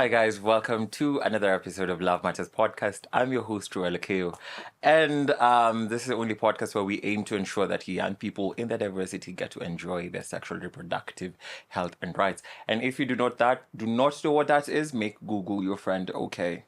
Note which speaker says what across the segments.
Speaker 1: Hi guys, welcome to another episode of Love Matters podcast. I'm your host, Ruel Akeo. And this is the only podcast where we aim to ensure that young people in their diversity get to enjoy their sexual reproductive health and rights. And if you do not know what that is, make Google your friend, okay?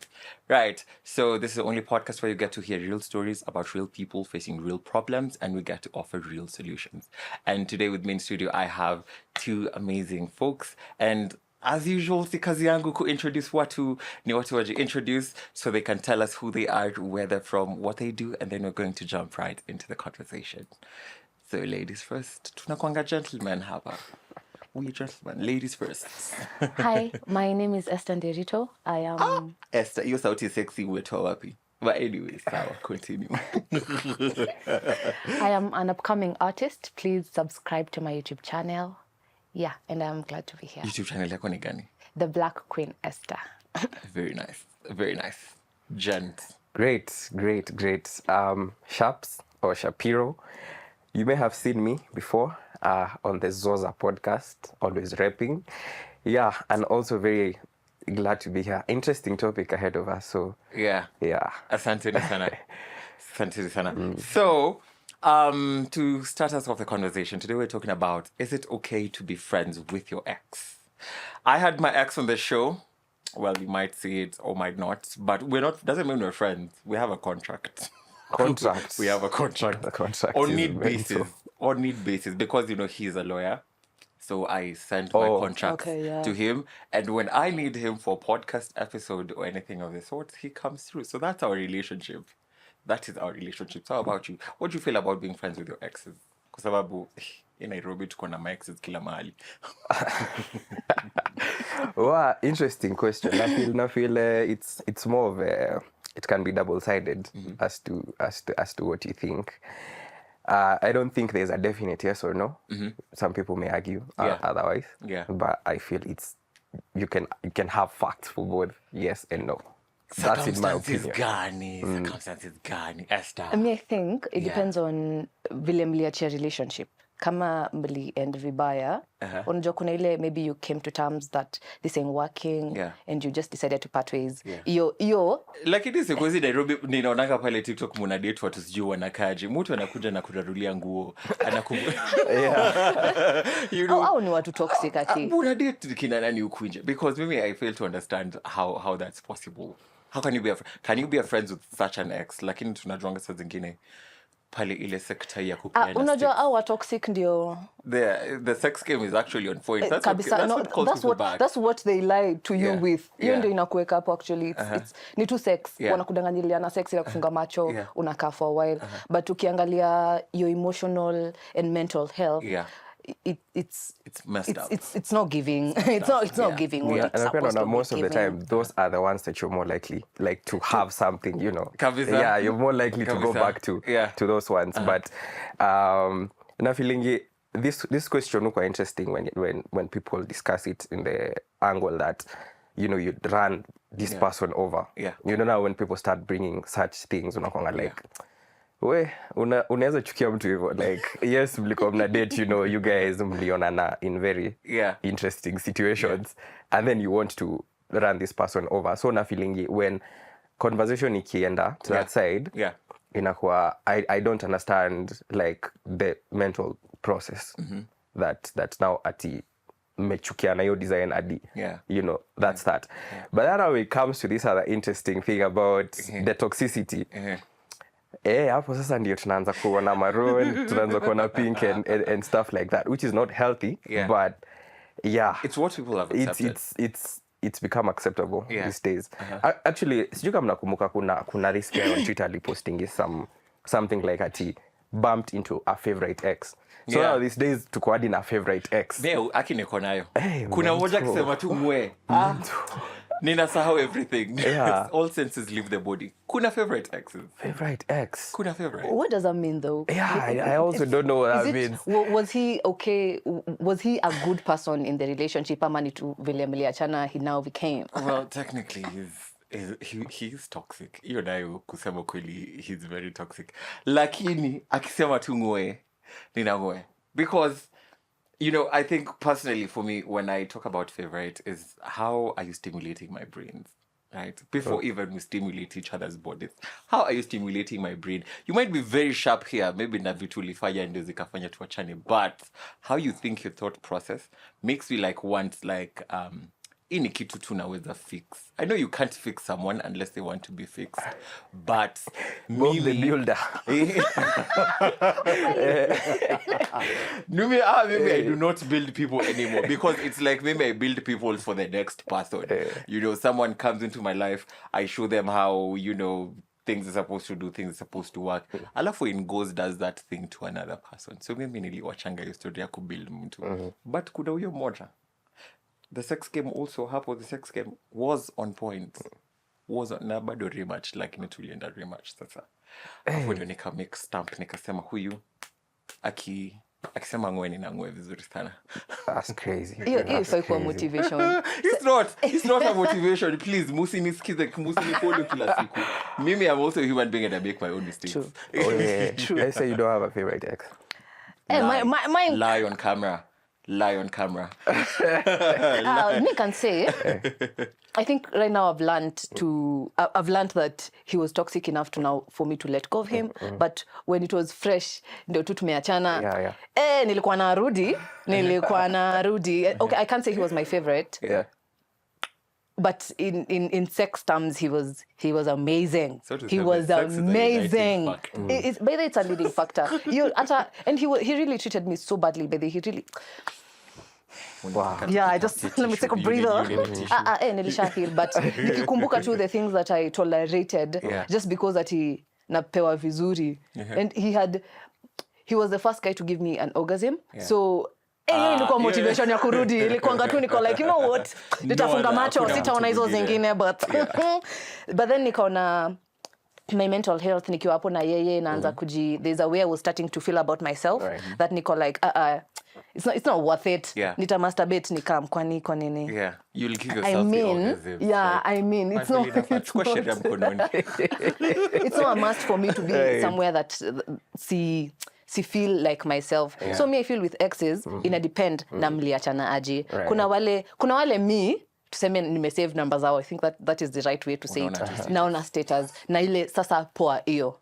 Speaker 1: Right. So this is the only podcast where you get to hear real stories about real people facing real problems, and we get to offer real solutions. And today with me in studio, I have two amazing folks. And as usual, si kazi yangu kuintroduce watu ni watu wajiintroduce so they can tell us who they are, where they're from, what they do, and then we're going to jump right into the conversation. So ladies first. Tunakwanga gentlemen hapa. We gentlemen. Ladies first.
Speaker 2: Hi, my name is Esther Nderito. I am...
Speaker 1: Esther, your sauti sexy umetoa wapi? But anyway, sawa, continue.
Speaker 2: I am an upcoming artist. Please subscribe to my YouTube channel. Yeah, and I'm glad to be here.
Speaker 1: YouTube channel yako ni gani?
Speaker 2: The Black Queen Esther.
Speaker 1: Very nice. Very nice. Gent.
Speaker 3: Great. Shaps or Shapiro. You may have seen me before on the Zoza podcast, always rapping. Yeah, and also very glad to be here. Interesting topic ahead of us. So
Speaker 1: Yeah.
Speaker 3: yeah.
Speaker 1: Asante sana. Asante sana. So, to start us off the conversation, today we're talking about, is it okay to be friends with your ex? I had my ex on the show. Well, you might see it or might not, but doesn't mean we're friends. We have a contract.
Speaker 3: Contracts.
Speaker 1: We have a contract.
Speaker 3: The contract
Speaker 1: On
Speaker 3: is
Speaker 1: need basis.
Speaker 3: mental.
Speaker 1: On need basis. Because, he's a lawyer. So I sent my contracts to him. And when I need him for a podcast episode or anything of the sort, he comes through. So that's our relationship. That is our relationship. So how about you? What do you feel about being friends with your exes? Kwa sababu in Nairobi tuko na exes kila mahali.
Speaker 3: Wow, interesting question. I feel it's more of a, it can be double-sided as to what you think. I don't think there's a definite yes or no. Some people may argue otherwise.
Speaker 1: Yeah.
Speaker 3: But I feel you can have facts for both yes and no. That's in my opinion.
Speaker 1: Circumstances gani, Esther.
Speaker 2: I mean, I think it depends on vile mliachia relationship. Kama mli end vibaya, unajua kuna ile maybe you came to terms that this ain't working and you just decided to part ways. Yo.
Speaker 1: Lakini siku hizi Nairobi ninaonanga pale TikTok muna date watu sijui wanakaje. Mtu anakuja na kurarulia nguo.
Speaker 2: Au ni watu toxic ati.
Speaker 1: Muna date kina nani huku nje? Because maybe I fail to understand how that's possible. How can you be a friend with such an ex? Lakini tunajuanga saa zingine pale ile sekta ya kupeana.
Speaker 2: Unajua au toxic ndio.
Speaker 1: The sex game is actually on point. That's
Speaker 2: what they lie to you with. Hiyo ndio inakuweka hapo actually. It's ni tu sex. Wanakudanganyiliana sex ya kufunga macho, unakaa for a while. But ukiangalia your emotional and mental health, it's
Speaker 1: messed up.
Speaker 2: It's not giving. It's not giving.
Speaker 3: Yeah, and apparently most of the time, those are the ones that you're more likely to have something,
Speaker 1: Kabisa.
Speaker 3: Yeah, you're more likely to go back to those ones. But na feeling this question is quite interesting when people discuss it in the angle that you'd run this person over.
Speaker 1: Yeah.
Speaker 3: Now when people start bringing such things, like. We unaweza chukia mtu hivyo like yes mlikuwa mna date you guys mlionana in very interesting situations and then you want to run this person over, so na feeling when conversation ikienda to that side inakuwa I don't understand like the mental process that now ati mechukiana hiyo design adi that's that. But then when it comes to this other interesting thing about the toxicity hapo sasa ndio tunaanza kuona maroon, tunaanza kuona pink and stuff like that, which is not healthy, but
Speaker 1: it's what people have accepted.
Speaker 3: It's become acceptable these days. Actually, sijui kama nakumbuka kuna this guy on Twitter posting something like ati bumped into a favorite ex. So now these days tuko hadi na favorite ex.
Speaker 1: Leo niko nayo. Kuna mmoja akisema tu mwe. Ninasahau everything. All senses leave the body. Kuna favorite exes.
Speaker 3: Favorite ex.
Speaker 1: Kuna favorite.
Speaker 2: What does that mean though?
Speaker 3: I also don't know what that means.
Speaker 2: Was he okay? Was he a good person in the relationship? Amani tu vile mliachana he now became.
Speaker 1: Well, technically he's toxic. Hiyo nayo kusema kweli he's very toxic. Lakini akisema tu ngoe, ninangoe. Because You know, I think personally for me, when I talk about favorite, is how are you stimulating my brains? Right? Before even we stimulate each other's bodies. How are you stimulating my brain? You might be very sharp here, maybe na vitu ulifanya ndio zikafanya tuachane, but how you think your thought process makes me like want like hii ni kitu tunaweza fix. I know you can't fix someone unless they want to be fixed, but
Speaker 3: Bob the builder.
Speaker 1: maybe I do not build people anymore, because it's like maybe I build people for the next person. You know, someone comes into my life, I show them how, you know, things are supposed to do, things are supposed to work. Alafu in goes does that thing to another person. So mimi niliwachanga hiyo story ya kubuild mtu. But kuna huyo moja. The sex game also, hapo the sex game was on point. Was on, na bado rematch, lakini tulienda rematch sasa. Hapo ndio nika make stamp, nikasema huyu akisema ngweni na ngwe vizuri sana.
Speaker 3: That's crazy.
Speaker 2: If I call motivation.
Speaker 1: It's not a motivation. Please, musinisikize, musinifollow kila siku. Mimi, I'm also a human being and I make my own mistakes.
Speaker 2: True.
Speaker 3: Oh, yeah. True. Let's say you don't have a favorite ex.
Speaker 2: Mine.
Speaker 1: Lie on camera. Me
Speaker 2: can say, I think right now I've learned that he was toxic enough to now for me to let go of him. But when it was fresh, ndio tu tumeachana. Nilikuwa narudi. Okay, I can't say he was my favorite.
Speaker 3: Yeah.
Speaker 2: But in sex terms, he was amazing.
Speaker 1: So
Speaker 2: he was amazing. By the way, it's a leading factor. And he really treated me so badly. By the way, he really.
Speaker 3: Wow.
Speaker 2: Yeah, I just let me take a breather. Nilisha heal, but nikikumbuka tu the things that I tolerated just because that he napewa vizuri, and he was the first guy to give me an orgasm. So ilikuwa motivation ya kurudi, ilikuwa tu niko like, you know what, nitafunga macho sitaona hizo zingine, but then nikaona my mental health nikiwa hapo na yeye naanza there's a way I was starting to feel about myself, that niko like it's not worth it. Nita masturbate nikam kwa nini.
Speaker 1: You'll give yourself the orgasm.
Speaker 2: It's not it's not a must for me to be somewhere that feel like myself. So me, I feel with exes ina depend na mliachana aje. Kuna wale me tuseme nimesave numbers zao. I think that is the right way to say it. Naona status na ile sasa poa hiyo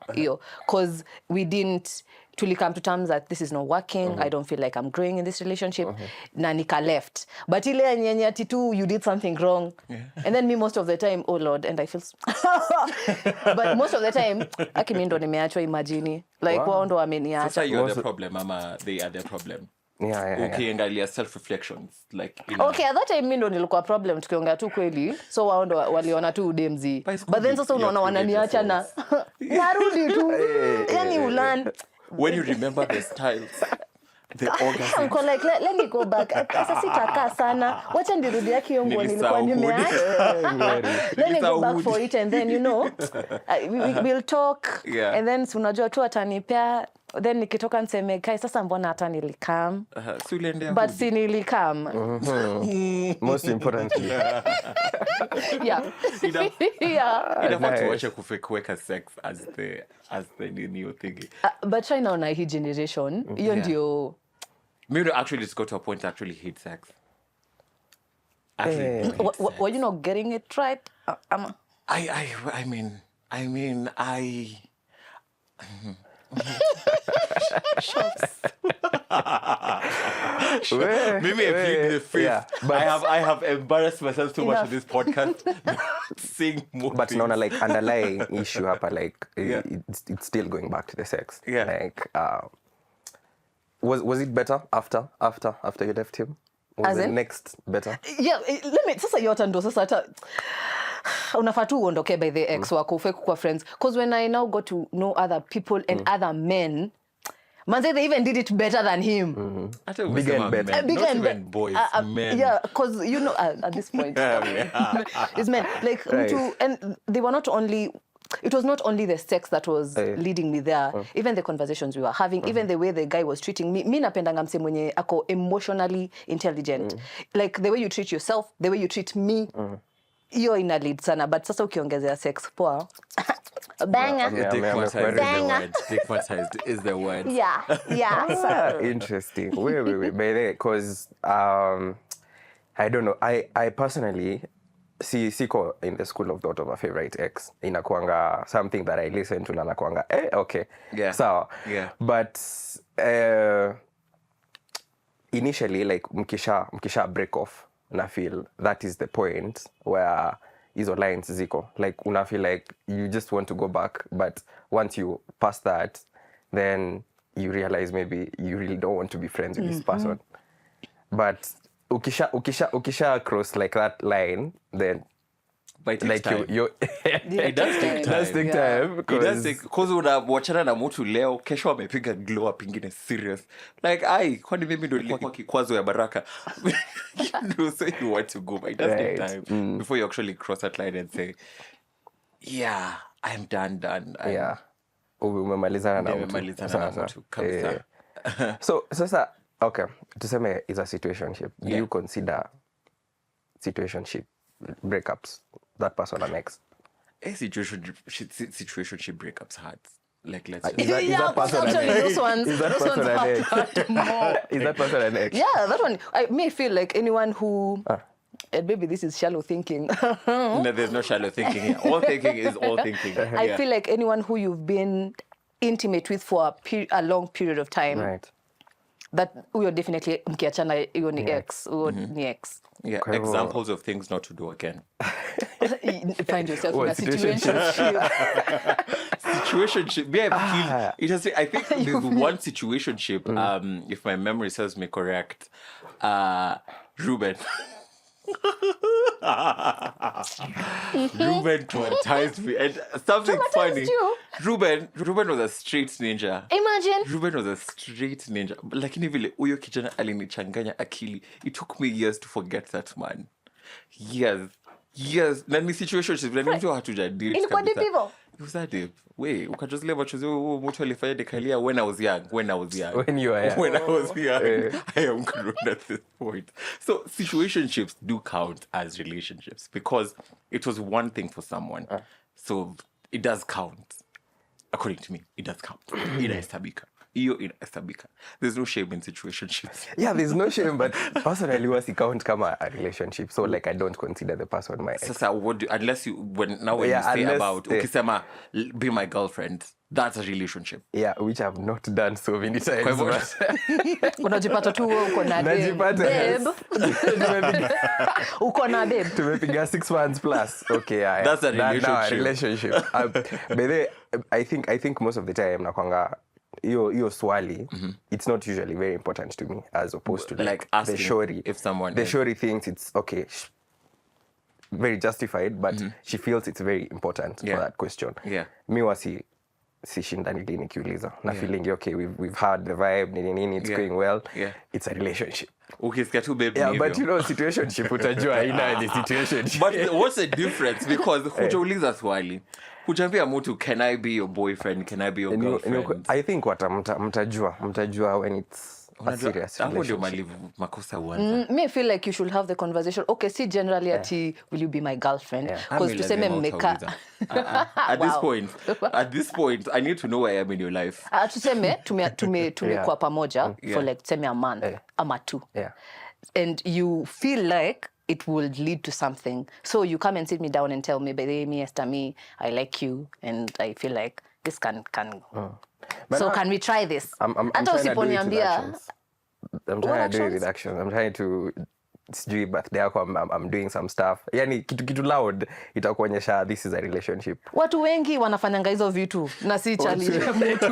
Speaker 2: cause we didn't come to terms that this is not working. I don't feel like I'm growing in this relationship. Na nika left. But ile yenye ati tu you did something wrong. And then me most of the time, oh Lord, and I feel but most of the time mimi ndo nimeachwa, imagine. Like wao ndo wameniacha.
Speaker 1: Sasa you're the problem ama they are the problem. Ukiangalia self reflections like
Speaker 2: okay, at that time mimi ndo nilikuwa problem, tukiongea tu kweli. So wao ndo waliona tu udemzi. But then sasa unaona wananiacha na narudi tu. Yani ulan.
Speaker 1: When you remember the styles, the orgasm.
Speaker 2: I'm like, let me go back. Sasa sitakaa sana. Wacha ndirudi yake hiyo nguo nilikuwa nimeacha. Let me go back for it, and then you know we'll talk. And then unajua tu atanipea, then nikitoka niseme kai sasa mbona hata nilikam. But si nilikam.
Speaker 3: Most importantly.
Speaker 1: Inafaa tuache kuweka sex as the new thing.
Speaker 2: But right now na hii generation, hiyo ndio
Speaker 1: maybe actually just go to a point to actually hate sex.
Speaker 2: Were you not getting it right?
Speaker 1: I mean maybe I plead the fifth. But I have embarrassed myself too much in this podcast. Saying more
Speaker 3: but naona like underlying issue hapa, like it's still going back to the sex. Like was it better after you left him? Was the next better?
Speaker 2: Let me sasa yote ndo sasa hata unafaa tu uondoke by the ex wako ufake kwa friends, because when I now got to know other people and other men, manze, they even did it better than him.
Speaker 3: Bigger and better.
Speaker 1: Not even boys, men.
Speaker 2: Yeah, because you know at this point it's men like and they were not only, it was not only the sex that was leading me there, even the conversations we were having, even the way the guy was treating me. Mi napendanga mse mwenye ako emotionally intelligent, like the way you treat yourself, the way you treat me. Hiyo ina lead sana, but sasa ukiongezea sex poa Banger.
Speaker 1: Stigmatized is the word.
Speaker 2: Yeah.
Speaker 3: Interesting. Wait. Because I don't know. I personally siko in the school of thought of a favorite ex. Inakuanga something that I listen to na nakuanga, okay.
Speaker 1: Yeah.
Speaker 3: So,
Speaker 1: yeah.
Speaker 3: But initially, like mkisha break off, na feel that is the point where hizo lines ziko. Like una feel like you just want to go back, but once you pass that, then you realize maybe you really don't want to be friends with this person. But ukisha cross like that line, then
Speaker 1: but it takes time.
Speaker 3: It does take time.
Speaker 1: Because unawachana na mtu leo, kesho amepiga glow up ingine serious. Like, kwani mimi ndo nilikuwa kikwazo ya baraka. So you want to go, but it does take time before you actually cross that line and say, yeah, I'm done.
Speaker 3: Umemalizana na mtu kabisa. So sasa, okay, tuseme is a situationship. Do you consider situationship breakups that person an ex?
Speaker 1: Situationship breakups hard. Like, let's
Speaker 2: just... Is that person an ex? Those ones
Speaker 3: Is that person an ex?
Speaker 2: Yeah, that one. I may feel like anyone who... And maybe this is shallow thinking.
Speaker 1: No, there's no shallow thinking here. All thinking is all thinking.
Speaker 2: I feel like anyone who you've been intimate with for a long period of time.
Speaker 3: Right.
Speaker 2: That you're definitely mkiachana hiyo ni ex or ni ex.
Speaker 1: Yeah, examples of things not to do again.
Speaker 2: Find yourself in a situationship.
Speaker 1: Situationship. Yeah, I think there's one situationship, if my memory serves me correct, Ruben. Ruben traumatized me. And something funny. Ruben was a straight ninja.
Speaker 2: Imagine.
Speaker 1: Ruben was a straight ninja. Lakini vile uyo kijana alinichanganya akili. It took me years to forget that man. Years. Na ni situationship. Na ni mtu hatujadili.
Speaker 2: Ilikuwa deep hivyo?
Speaker 1: It was that deep. Wait, ukajuzile machozi mtu alifanya dekalia when I was young.
Speaker 3: When you were young.
Speaker 1: When I was young. I am grown at this point. So situationships do count as relationships because it was one thing for someone. So it does count. According to me, it does count. Inahesabika. Iyo inahesabika. There's no shame in situationships.
Speaker 3: Yeah, there's no shame, but personally wasi count kama a relationship. So like I don't consider the person my ex.
Speaker 1: Sasa, unless you when you say about ukisema be my girlfriend, that's a relationship.
Speaker 3: Yeah, which I've not done so many times.
Speaker 2: Unajipata tu uko na babe. Uko na babe.
Speaker 3: Tumepiga 6 months plus. Okay, yeah.
Speaker 1: That's a relationship.
Speaker 3: But I think most of the time nakwanga your swali, it's not usually very important to me as opposed to like asking the shorty.
Speaker 1: If someone
Speaker 3: the shorty thinks it's okay, very justified, but she feels it's very important for that question.
Speaker 1: Yeah.
Speaker 3: Mi wasi sishindani nikiuliza na feeling okay, we've had the vibe nini it's going well. It's a relationship.
Speaker 1: Ukisikia tu babe.
Speaker 3: Yeah, but you know situationship utajua haina ni situationship.
Speaker 1: But what's the difference? Because hujauliza swali. Hujambia mtu, can I be your boyfriend? Can I be your girlfriend?
Speaker 3: I think mtajua when it's a serious relationship.
Speaker 1: Me
Speaker 3: feel
Speaker 2: like you should have the conversation. Okay, see generally ati will you be my girlfriend? Because tuseme mmeka.
Speaker 1: At this point, I need to know where I am in your life.
Speaker 2: Tuseme tumekuwa pamoja for like tuseme a month ama 2. And you feel like it would lead to something. So you come and sit me down and tell me, baby, Esther, I like you and I feel like this can so can we try this?
Speaker 3: I'm trying to do it with actions. I'm trying to do it with actions. I'm trying to sijui birthday yako I'm doing some stuff. Yani kitu loud itakuonyesha this is a relationship.
Speaker 2: Watu wengi wanafanyanga hizo vitu na si challenge mtu.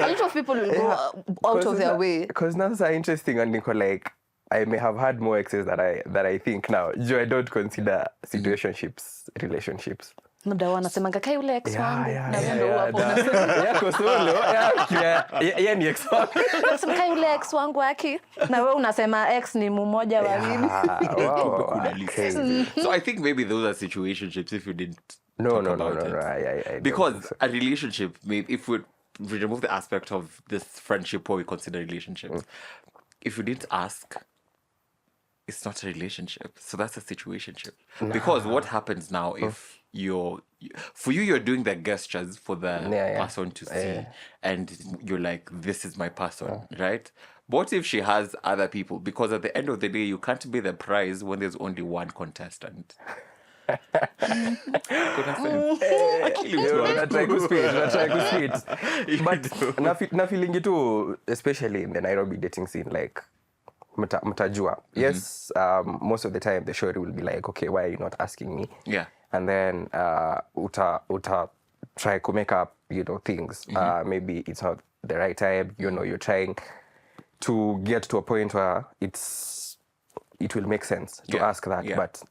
Speaker 2: A lot of people will go out of their way.
Speaker 3: Because now it's interesting and niko like I may have had more exes that I think now. I don't consider situationships relationships.
Speaker 2: Labda wanasemanga kai ule ex wangu na wewe hapo
Speaker 3: yako solo ya ni ex wangu.
Speaker 2: Unasema kai ule ex wangu aki na wewe unasema ex ni mmoja wawili.
Speaker 1: So I think maybe those are situationships if you didn't
Speaker 3: No.
Speaker 1: Because a relationship, if we remove the aspect of this friendship or we consider relationships, if you didn't ask, it's not a relationship. So that's a situationship. Because what happens now if you're doing the gestures for the person to see, and you're like, this is my person, right? But what if she has other people? Because at the end of the day, you can't be the prize when there's only one contestant.
Speaker 3: Natry kuspeed. But na feeling too, especially in the Nairobi dating scene, like mtajua. Yes, most of the time the shorty will be like, okay, why are you not asking me?
Speaker 1: Yeah.
Speaker 3: And then uta try to make up, things. Maybe it's not the right time. You're trying to get to a point where it will make sense to ask that.
Speaker 1: Yeah.
Speaker 3: But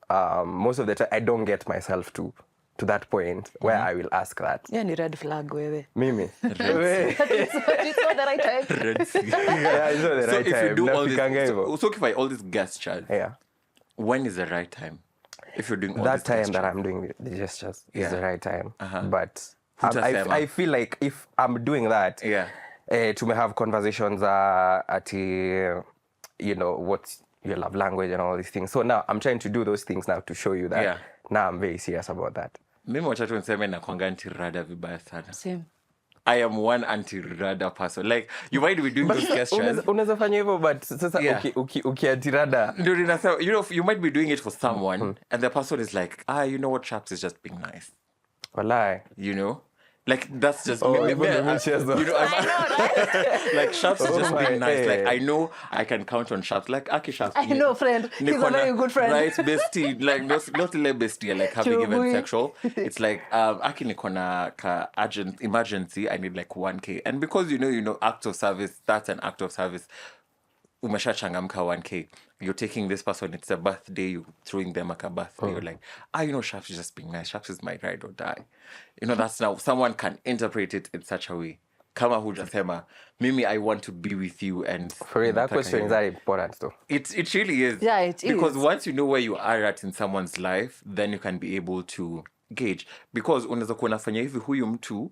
Speaker 3: most of the time I don't get myself to that point where I will ask that.
Speaker 2: Yeah, ni red flag wewe.
Speaker 3: Mimi.
Speaker 2: It's not the right time.
Speaker 3: Yeah, it's not the right
Speaker 1: If you
Speaker 3: time.
Speaker 1: do all this, so if I all these gestures,
Speaker 3: yeah.
Speaker 1: when is the right time? If you're doing all
Speaker 3: that
Speaker 1: these
Speaker 3: time
Speaker 1: gestures?
Speaker 3: that I'm doing the gestures is the right time. But
Speaker 1: Hutasema.
Speaker 3: I feel like if I'm doing that, to have conversations at what's your love language and all these things. So now I'm trying to do those things now to show you that now I'm very serious about that.
Speaker 1: Mimi wacha tu niseme nakwanga anti-rada vibaya sana.
Speaker 2: Same.
Speaker 1: I am one anti-rada person. Like, you might be doing those gestures.
Speaker 3: Unaweza fanya hivyo, but sasa ukianti-rada.
Speaker 1: You might be doing it for someone, and the person is like, you know what, Shaps is just being nice.
Speaker 3: Walai.
Speaker 1: Like, that's just
Speaker 3: me.
Speaker 1: I'm like, Shaps is just being nice. Like, I know I can count on Shaps. Like, Aki Shaps.
Speaker 2: I know, friend. He's a very good friend.
Speaker 1: Right, bestie. Like, not like bestie, like having even sexual. It's like, Aki nikona ka urgent emergency. I need like 1K. And because act of service, that's an act of service. Umesha changamka 1K. You're taking this person, it's a birthday, you're throwing them like a birthday. You're like, Shaps is just being nice. Shaps is my ride or die. That's now, someone can interpret it in such a way. Kama hujasema, Mimi, I want to be with you. And
Speaker 3: for real, that question is very important though.
Speaker 1: It really is.
Speaker 2: Yeah, it is.
Speaker 1: Because once you know where you are at in someone's life, then you can be able to gauge. Because unaweza kuwa unafanya hivi huyu mtu,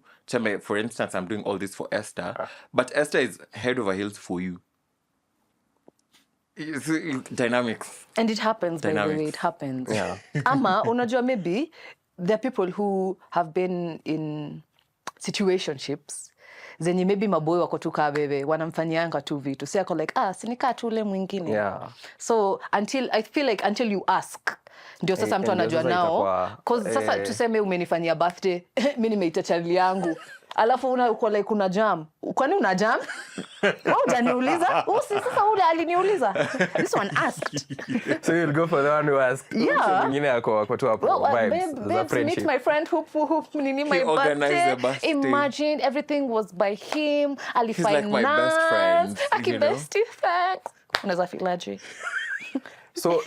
Speaker 1: for instance, I'm doing all this for Esther, but Esther is head over heels for you. Dynamics.
Speaker 2: And it happens, by the way, it happens.
Speaker 3: Yeah.
Speaker 2: Ama, unajua, maybe there are people who have been in situationships zenye maybe maboy wako tu kaa wewe wanamfanyianga tu vitu. So yako like, sinika tu ule mwingine.
Speaker 3: Yeah.
Speaker 2: So I feel like until you ask, ndio sasa mtu anajua nao. Because sasa tuseme umenifanyia birthday, mimi nimeita chali yangu. Alafu uko like kuna jam. Kwani una jam? Hujaniuliza? Sasa ule aliniuliza. This one asked.
Speaker 3: So you'll go for the one who asked.
Speaker 2: Yeah.
Speaker 3: Mwingine ako tu hapo vibes za friendship.
Speaker 2: Meet my friend who nini my birthday. Imagine everything was by him.
Speaker 1: He's like my best friend.
Speaker 2: Aki bestie, thanks. Unaweza feel aje?
Speaker 3: So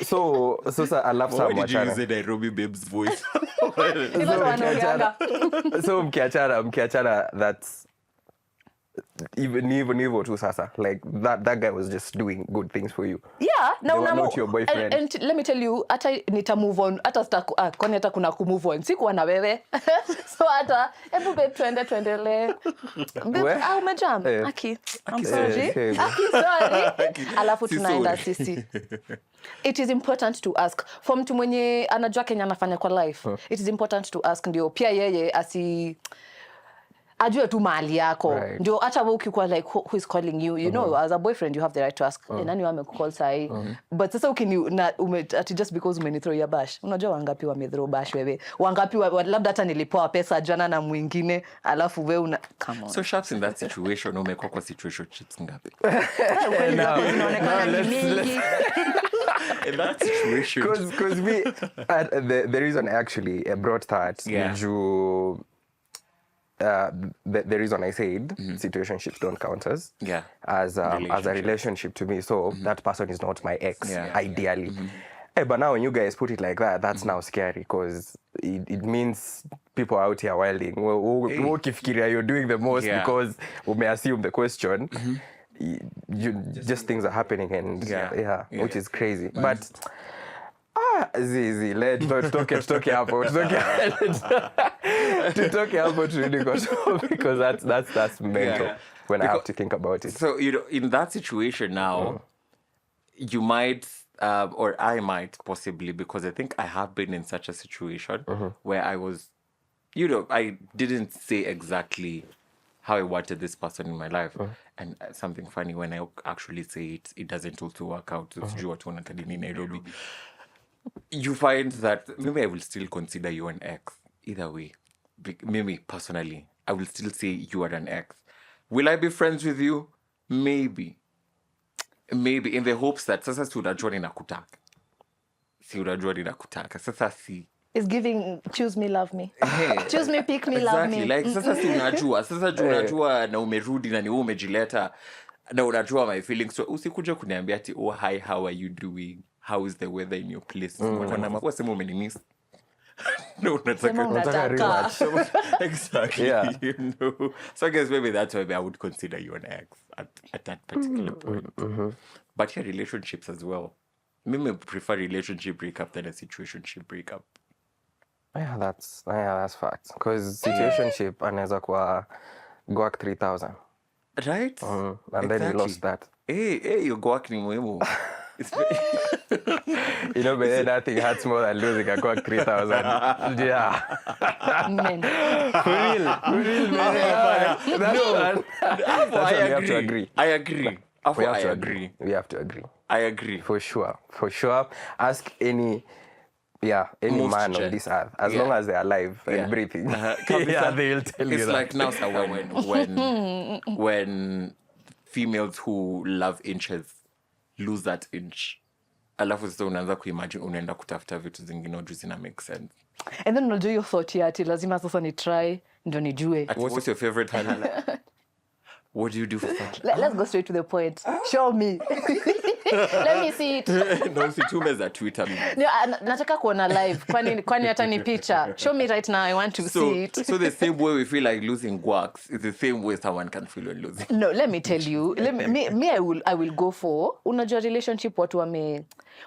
Speaker 3: I love some.
Speaker 1: Why did you use the Nairobi babes voice?
Speaker 3: So mkiachana, that's even tu sasa. Like that guy was just doing good things for you.
Speaker 2: Yeah,
Speaker 3: not your boyfriend.
Speaker 2: And let me tell you, hata nita move on, hata kwani hata kuna ku move on. Sikuwa na wewe. So hata hebu babe tuendelee. Au umejam? Aki, I'm sorry. Aki, sorry. Alafu tunaenda sisi. It is important to ask. For mtu mwenye anajua Kenya anafanya kwa life. It is important to ask ndio pia yeye ajue tu mahali yako. Ndio hata wewe ukikuwa like who is calling you, as a boyfriend you have the right to ask. Nani wamekucall sahi? But sasa ati just because umenithrow ya bash. Unajua wangapi wamethrow bash wewe? Wangapi labda hata nilipoa pesa jana na mwingine alafu wewe come on.
Speaker 1: So Shaps, in that situation umekuwa kwa situationships ngapi?
Speaker 2: Inaonekana mingi.
Speaker 1: In that situation.
Speaker 3: Because the reason I actually brought that the reason I said situationships don't count as a relationship to me. So that person is not my ex, ideally. But now when you guys put it like that, that's now scary because it means people out here wilding. You're doing the most because we may assume the question. Just things are happening and which is crazy. But Zizi, let's talk about really because that's mental when I have to think about it.
Speaker 1: So in that situation now, you might or I might possibly, because I think I have been in such a situation where I was, I didn't say exactly how I wanted this person in my life. And something funny, when I actually say it doesn't also work out. Nairobi. You find that maybe I will still consider you an ex. Either way. Maybe personally, I will still say you are an ex. Will I be friends with you? Maybe in the hopes that sasa si unajua ninakutaka. Sasa si
Speaker 2: is giving choose me love me. Choose me pick me love me.
Speaker 1: Like sasa si unajua. Sasa unajua na umerudi na ni wewe umejileta na unajua my feelings. So usikuja kuniambia ati oh hi, how are you doing? How is the weather in your place? Wasema umenimiss. No,
Speaker 2: unataka
Speaker 3: rematch.
Speaker 1: Exactly.
Speaker 3: Yeah.
Speaker 1: So I guess maybe that's why I would consider you an ex at that particular point. But your relationships as well. Maybe prefer relationship breakup than a situationship breakup.
Speaker 3: Yeah, that's facts. Because situationship anaweza kuwa guac 3,000.
Speaker 1: Right?
Speaker 3: And then you lost that.
Speaker 1: Hey, your guac ni muhimu.
Speaker 3: But then nothing hurts more than losing a guac 3,000. Yeah.
Speaker 2: Men.
Speaker 3: For real, man.
Speaker 1: I agree. I agree.
Speaker 3: We have to agree.
Speaker 1: I agree.
Speaker 3: For sure. Ask any man on this earth, as long as they're alive and breathing. They'll tell you
Speaker 1: it's
Speaker 3: that.
Speaker 1: Like now, sir, when females who love inches lose that inch, alafu sasa unaanza kuimagine unaenda kutafuta vitu zingine juu zina make sense.
Speaker 2: And then unajua your thought ati lazima sasa ni try ndo nijue.
Speaker 1: What's your favorite highlight? What do you do for fun?
Speaker 2: Let's go straight to the point. Show me. Let me see it.
Speaker 1: No, situme za Twitter.
Speaker 2: Nataka kuona live. Kwani hata ni picture. Show me right now. I want to see it.
Speaker 1: So the same way we feel like losing guacs is the same way someone can feel when losing.
Speaker 2: No, let me tell you. I will go for unajua relationship watu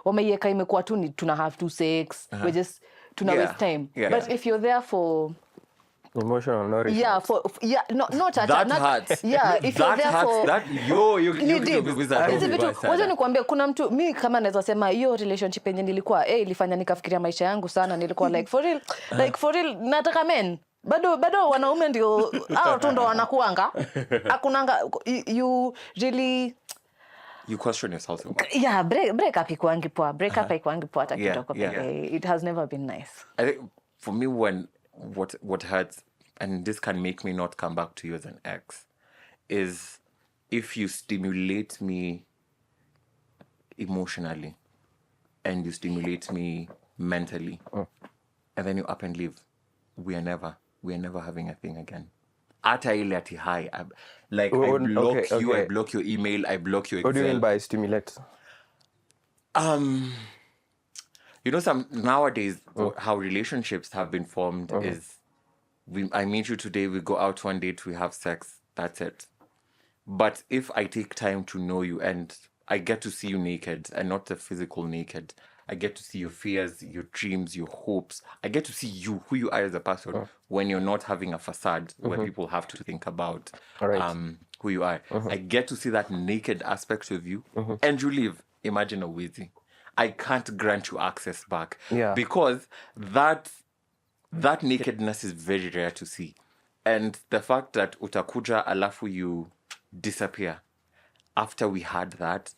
Speaker 2: wameiweka imekuwa tu ni tuna have to sex. We just tuna waste time. But if you're there for
Speaker 3: emotional nourishment.
Speaker 1: That hurts.
Speaker 2: Yeah, if you're there for wacha nikwambia kuna mtu mi kama naweza sema hiyo relationship yenye nilikuwa ilifanya nikafikiria maisha yangu sana, nilikuwa like for real nataka men bado wanaume ndio hao tu ndo wanakuanga hakunanga you really
Speaker 1: you question yourself.
Speaker 2: Yeah, break up ikwangi poa. Break up ikwangi poa hata kidogo. It has never been nice.
Speaker 1: I think for me what hurts, and this can make me not come back to you as an ex, is if you stimulate me emotionally and you stimulate me mentally and then you up and leave, we are never having a thing again. Hata ile ati hi, I block you, I block your email, I block your Excel.
Speaker 3: What do you mean by stimulate?
Speaker 1: Nowadays, how relationships have been formed is I meet you today, we go out one date, we have sex, that's it. But if I take time to know you and I get to see you naked and not the physical naked, I get to see your fears, your dreams, your hopes. I get to see you, who you are as a person when you're not having a facade where people have to think about who you are. I get to see that naked aspect of you and you leave. Imagine a wheezy. I can't grant you access back because that nakedness is very rare to see. And the fact that utakuja alafu you disappear after we had that,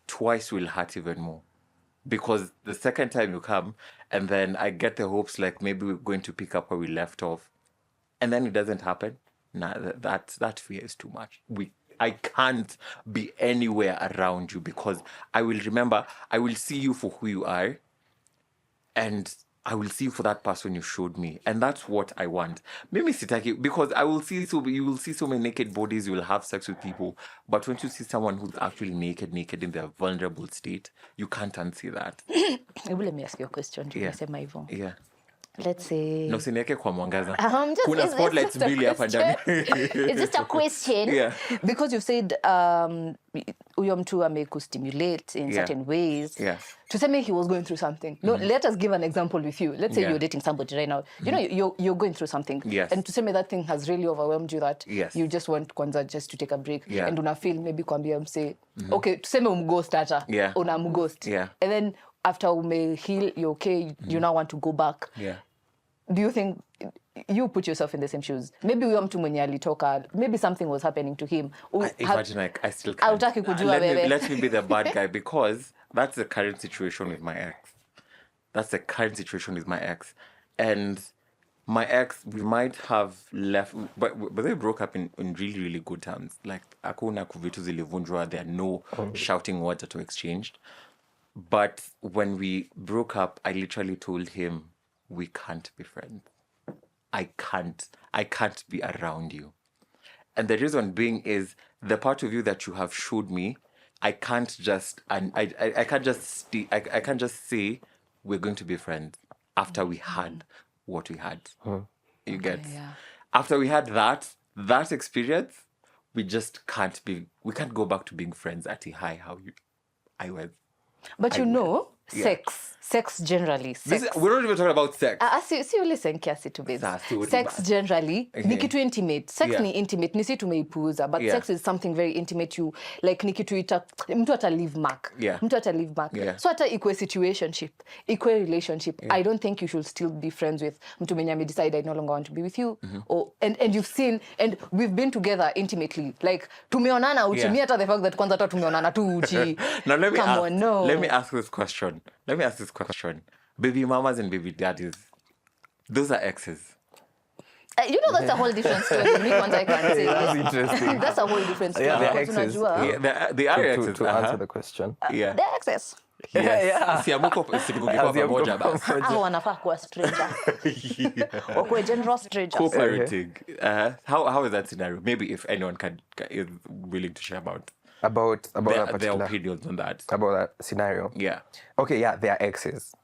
Speaker 1: twice will hurt even more. Because the second time you come and then I get the hopes like maybe we're going to pick up where we left off and then it doesn't happen. Nah, that fear is too much. I can't be anywhere around you because I will see you for who you are and I will see you for that person you showed me. And that's what I want. Maybe sitaki, because you will see so many naked bodies, you will have sex with people. But when you see someone who's actually naked in their vulnerable state, you can't unsee that.
Speaker 2: Let me ask you a question.
Speaker 1: Yeah.
Speaker 2: let's say
Speaker 1: no siniweke kwa mwangaza.
Speaker 2: Just,
Speaker 1: kuna spotlights mbili hapa ndani.
Speaker 2: It's just a question.
Speaker 1: Yeah.
Speaker 2: Because you said huyo mtu amekustimulate in certain ways.
Speaker 1: Yeah.
Speaker 2: Tuseme he was going through something. No, let us give an example with you. Let's say you're dating somebody right now. You know, you're going through something.
Speaker 1: Yes.
Speaker 2: And tuseme that thing has really overwhelmed you that you just want kwanza just to take a break.
Speaker 1: Yeah.
Speaker 2: And una feel maybe kwambia mse, okay, tuseme umghost ata.
Speaker 1: Yeah.
Speaker 2: Una mghost.
Speaker 1: Yeah.
Speaker 2: And then after ume heal, you're okay, you now want to go back.
Speaker 1: Yeah.
Speaker 2: Do you think you put yourself in the same shoes? Maybe huyo mtu mwenye alitoka, maybe something was happening to him.
Speaker 1: Imagine I still can't. Let me be the bad guy because that's the current situation with my ex. And my ex, we might have left, but they broke up in really, really good terms. Like, hakuna kuvitu zilivunjwa, there are no shouting words that were exchanged. But when we broke up, I literally told him, we can't be friends. I can't be around you. And the reason being is the part of you that you have showed me, I can't just say we're going to be friends after we had what we had. You get?
Speaker 2: Yeah.
Speaker 1: After we had that experience, we can't go back to being friends at a high I was.
Speaker 2: But sex generally.
Speaker 1: We're not even talking about sex.
Speaker 2: See, listen kiasi to base. Sex generally, ni kitu intimate. Sex ni intimate, ni si tumeipuuza. But sex is something very intimate. You like ni kitu mtu ata leave mark. Mtu ata leave mark. So ata equal situationship, equal relationship. I don't think you should still be friends with mtu mwenye ame decide I no longer want to be with you. Or and you've seen and we've been together intimately. Like tumeonana uchi. Me ata the fact that kwanza ata tumeonana tu uchi.
Speaker 1: Now let me ask this question. Baby mamas and baby daddies, those are exes.
Speaker 2: You know that's a whole different story. Me once I can say
Speaker 3: that's interesting.
Speaker 2: That's a whole different story.
Speaker 3: Yeah, they're exes.
Speaker 1: They are exes.
Speaker 3: To answer the question.
Speaker 2: They're exes.
Speaker 1: Yes. Si amuko pamoja basi.
Speaker 2: Hao wanafaa kuwa stranger. Wakwe general strangers.
Speaker 1: Co-parenting. How is that scenario? Maybe if anyone is willing to share about their opinions on that.
Speaker 3: About that scenario.
Speaker 1: Yeah.
Speaker 3: Okay, yeah, they are exes.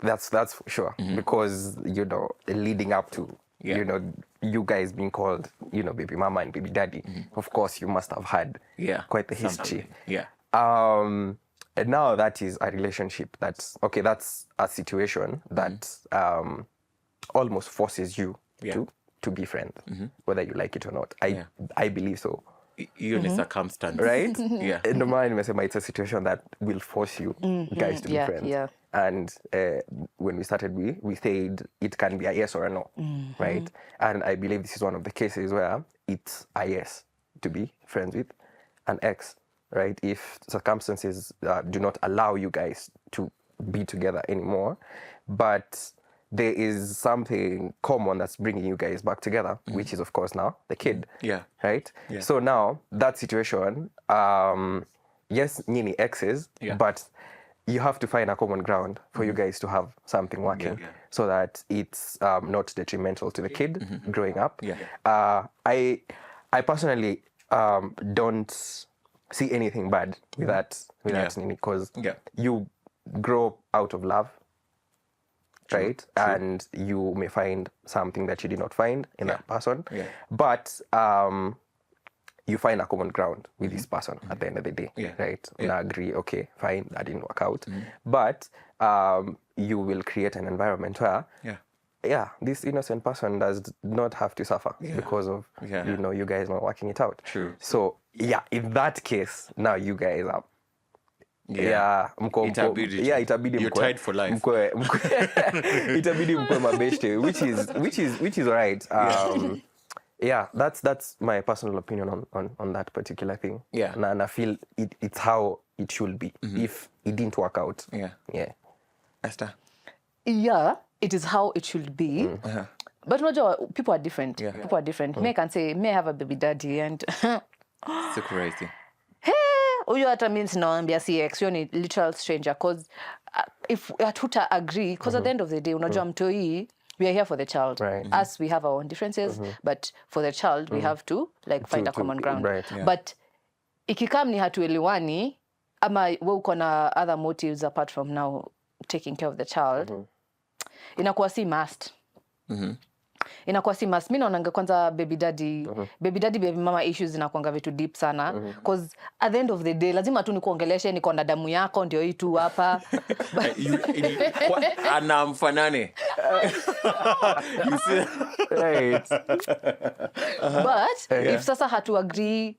Speaker 3: That's for sure. Because, leading up to, you guys being called, baby mama and baby daddy, of course you must have had quite the history.
Speaker 1: Yeah.
Speaker 3: And now that is a relationship that's a situation that almost forces you to be friends, whether you like it or not. I believe so.
Speaker 1: Even a circumstance.
Speaker 3: Right?
Speaker 1: Yeah.
Speaker 3: No mind, it's a situation that will force you guys to be friends.
Speaker 2: Yeah.
Speaker 3: And when we started, we said it can be a yes or a no, right? And I believe this is one of the cases where it's a yes to be friends with an ex, right? If circumstances do not allow you guys to be together anymore, but there is something common that's bringing you guys back together, which is, of course, now the kid.
Speaker 1: Yeah.
Speaker 3: Right?
Speaker 1: Yeah.
Speaker 3: So now, that situation, yes, nyini exes, but you have to find a common ground for you guys to have something working so that it's not detrimental to the kid growing up.
Speaker 1: Yeah.
Speaker 3: I personally don't see anything bad with that Nini, because you grow out of love, right? True. And you may find something that you did not find in that person, but you find a common ground with this person at the end of the day, right? And agree, okay, fine, that didn't work out, but you will create an environment where this innocent person does not have to suffer because of you guys not working it out.
Speaker 1: True.
Speaker 3: So in that case, now you guys are itabidi
Speaker 1: you're tied for life.
Speaker 3: Itabidi mkwe mabeshte, which is right. That's my personal opinion on that particular thing.
Speaker 1: Yeah.
Speaker 3: And I feel it's how it should be if it didn't work out. Yeah.
Speaker 1: Esther?
Speaker 2: Yeah, it is how it should be. But people are different. People are different. Me can say, may have a baby daddy and
Speaker 1: so crazy.
Speaker 2: Huyo hata means naambia si ex, you're a literal stranger, because if hatuta agree, because at the end of the day unajua mtoi, we are here for the child.
Speaker 3: Right.
Speaker 2: Us, we have our own differences, but for the child we have to find a common ground.
Speaker 3: Right. Yeah.
Speaker 2: But ikikam ni hatuelewani ama we uko na other motives apart from now taking care of the child, inakuwa si must. Inakuwa si must. Mimi naonanga kwanza baby daddy baby mama issues zinakuanga vitu deep sana because at the end of the day lazima tu nikuongeleshe niko na damu yako ndio hii tu hapa.
Speaker 1: Anamfanane. You see?
Speaker 3: Right.
Speaker 2: But if sasa hatu agree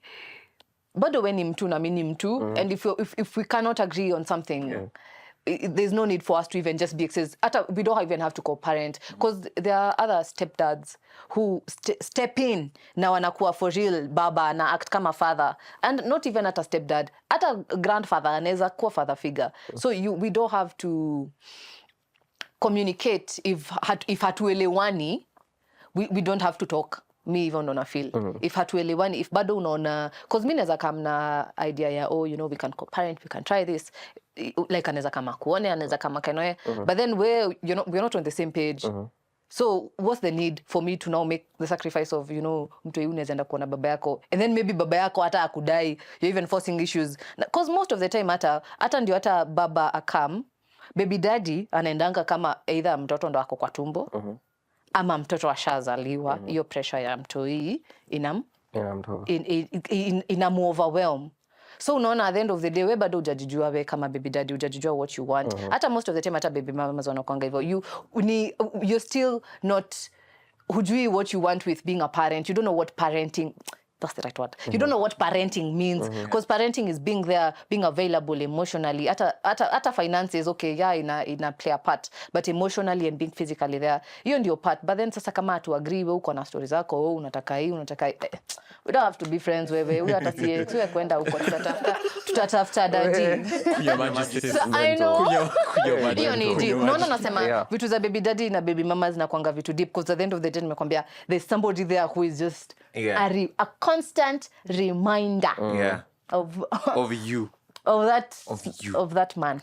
Speaker 2: bado we ni mtu na mimi ni mtu and if we cannot agree on something there's no need for us to even just be we don't even have to co-parent because there are other stepdads who step in na wanakuwa for real baba na act kama father and not even at a stepdad at a grandfather anaweza kuwa father figure so we don't have to communicate if hatuelewani we don't have to talk. Me even on a feel if hatuelewani if bado unaona cause mimi naweza kama na idea ya you know we can co-parent we can try this like anaweza kama kuone anaweza kama kanoe but then we're not on the same page so what's the need for me to now make the sacrifice of you know mtu yeye unaweza enda kuona baba yako and then maybe baba yako hata akudai you're even forcing issues cause most of the time hata ndio hata baba akam baby daddy anaendanga kama either mtoto ndo ako kwa tumbo ama mtoto ashazaliwa hiyo pressure ya mtoi inamu overwhelm so unaona at the end of the day we bado hujajijua we kama baby daddy hujajijua what you want hata most of the time hata baby mamas wanakuanga hivyo you're still not hujui what you want with being a parent you don't know what parenting that's the right word. You don't know what parenting means because parenting is being there, being available emotionally. Ata finances, okay, yeah, in a play a part, but emotionally and being physically there, hiyo ndio part. But then sasa kama tu agree wewe uko na stories zako, wewe unataka hii, we don't have to be friends wewe. We hata siwe kwenda huko tutatafuta daddy. I know. Hiyo ni deep. Naona nasema vitu za baby daddy na baby mama zinakuanga vitu deep because at the end of the day nimekwambia there's somebody there who is just a constant reminder of
Speaker 1: you
Speaker 2: of that man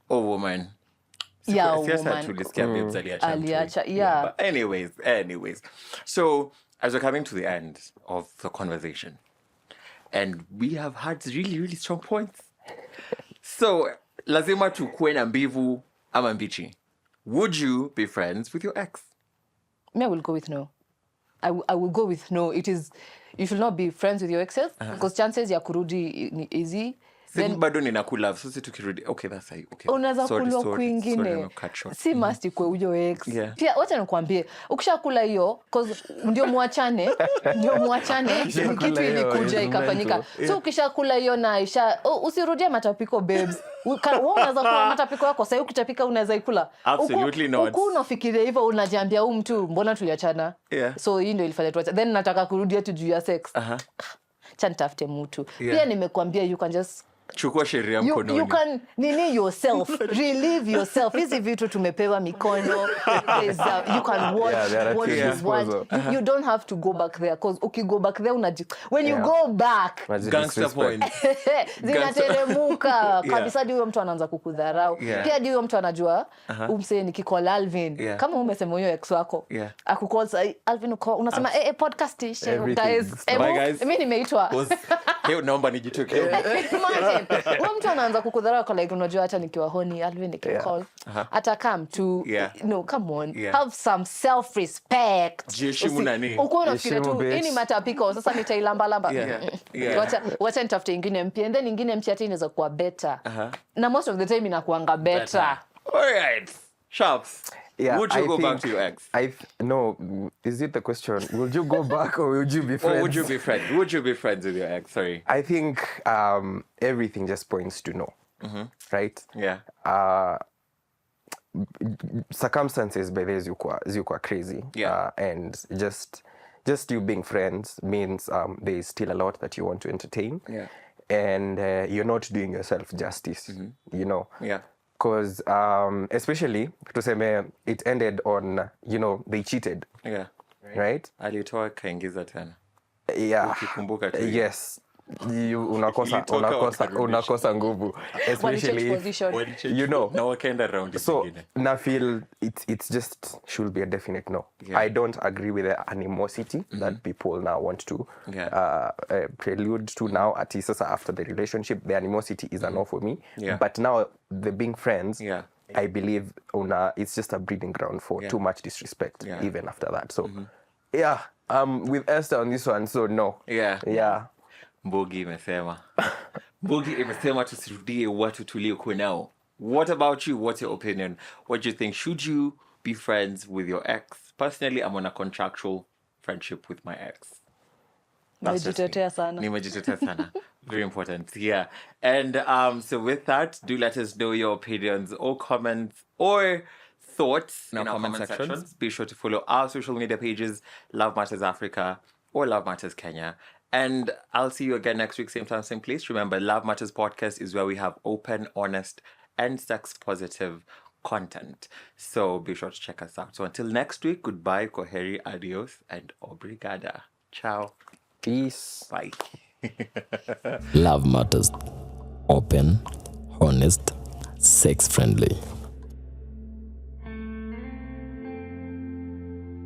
Speaker 1: woman but anyways so as we're coming to the end of the conversation and we have had really really strong points so lazima tukue na mbivu ama mbichi. Would you be friends with your ex?
Speaker 2: Me, I will go with no. I will go with no. You should not be friends with your exes because chances ya kurudi ni easy.
Speaker 1: Then bado ninakulove sisi tukirudi okay that's okay.
Speaker 2: Unaweza kulwa kwingine. Si must kwa huyo ex. Pia wacha nikwambie ukishakula hiyo cause ndio muachane kitu ilikuja ikafanyika. So ukishakula hiyo na usirudie matapiko babes. Wewe unaweza kula matapiko yako sasa ukitapika unaweza ikula.
Speaker 1: Absolutely not.
Speaker 2: Uko unafikiria hivyo unajiambia huyu mtu mbona tuliachana? So hii ndio ilifanya tuacha. Then nataka kurudia tu juu ya sex. Cha nitafute mtu. Pia nimekuambia you can just
Speaker 1: chukua sheria mkononi.
Speaker 2: You can yourself, relieve yourself. Hizi vitu tumepewa mikono. You can watch what you want. You don't have to go back there because ukigo back there when you go back
Speaker 1: gangster point
Speaker 2: zinateremuka kabisa hadi huyo mtu anaanza kukudharau. Pia hadi huyo mtu anajua umsee nikicall Alvin kama umesema huyo ex wako akukall Alvin unasema podcast guys.
Speaker 1: Bye guys.
Speaker 2: Mimi nimeitwa.
Speaker 1: Leo naomba nijitoke.
Speaker 2: Wewe mtu anaanza kukudharau kwa like unajua hata nikiwa honi Alvin nikicall hata come to no come on have some self respect.
Speaker 1: Jiheshimu nani?
Speaker 2: Uko unafikiria tu ini matapiko sasa nitailamba lamba. Wacha nitafute ingine mpya and then ingine mpya tena inaweza kuwa better. Na most of the time inakuanga better.
Speaker 1: All right. Sharps. Would you go back to your ex?
Speaker 3: No, is it the question? Would you go back or would you be friends?
Speaker 1: Or would you be friends? Would you be friends with your ex? Sorry.
Speaker 3: I think everything just points to no. Right?
Speaker 1: Yeah.
Speaker 3: Circumstances by this zilikuwa crazy. And just you being friends means there is still a lot that you want to entertain.
Speaker 1: Yeah.
Speaker 3: And you're not doing yourself justice, you know.
Speaker 1: Yeah.
Speaker 3: Because especially tuseme it ended on they cheated.
Speaker 1: Yeah.
Speaker 3: Right?
Speaker 1: Alitoa kaingiza tena.
Speaker 3: Yeah.
Speaker 1: Ukikumbuka tu.
Speaker 3: Yes. Unakosa nguvu, especially
Speaker 1: na wakaenda around.
Speaker 3: So na feel it's just should be a definite no. I don't agree with the animosity that people now want to prelude to now at least after the relationship. The animosity is a no for me, but now the being friends I believe it's just a breeding ground for too much disrespect, even after that. So, yeah, with Esther on this one, so no. Yeah.
Speaker 1: Mbogi imesema. Mbogi imesema tusirudie watu tuliokuwa nao. What about you? What's your opinion? What do you think? Should you be friends with your ex? Personally, I'm on a contractual friendship with my ex.
Speaker 2: Nimejitetea
Speaker 1: sana. Very important. Yeah. And so with that, do let us know your opinions or comments or thoughts in our comment sections. Be sure to follow our social media pages, Love Matters Africa or Love Matters Kenya. And I'll see you again next week, same time, same place. Remember, Love Matters Podcast is where we have open, honest, and sex-positive content. So be sure to check us out. So until next week, goodbye, Koheri, adios, and obrigada. Ciao.
Speaker 3: Peace.
Speaker 1: Bye.
Speaker 4: Love Matters. Open, honest, sex-friendly.